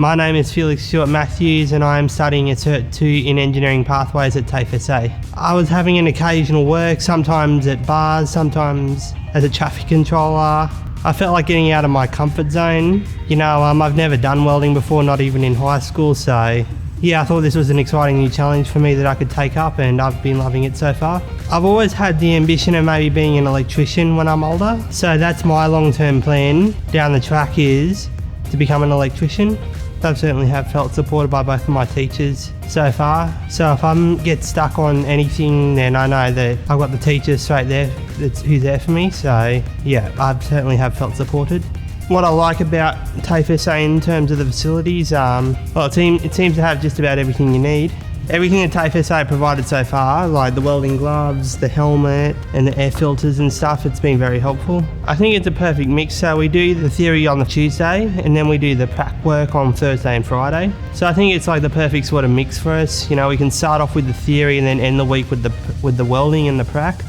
My name is Felix Stewart Matthews and I am studying a Cert 2 in Engineering Pathways at TAFE SA. I was having an occasional work, sometimes at bars, sometimes as a traffic controller. I felt like getting out of my comfort zone. I've never done welding before, not even in high school, so yeah, I thought this was an exciting new challenge for me that I could take up, and I've been loving it so far. I've always had the ambition of maybe being an electrician when I'm older, so that's my long-term plan down the track, is to become an electrician. I certainly have felt supported by both of my teachers so far. So if I get stuck on anything, then I know that I've got the teachers straight there who's there for me. So yeah, I certainly have felt supported. What I like about TAFE SA in terms of the facilities, it seems to have just about everything you need. Everything that TAFE SA provided so far, like the welding gloves, the helmet and the air filters and stuff, it's been very helpful. I think it's a perfect mix. So we do the theory on the Tuesday and then we do the prac work on Thursday and Friday. So I think it's like the perfect sort of mix for us. We can start off with the theory and then end the week with the welding and the prac.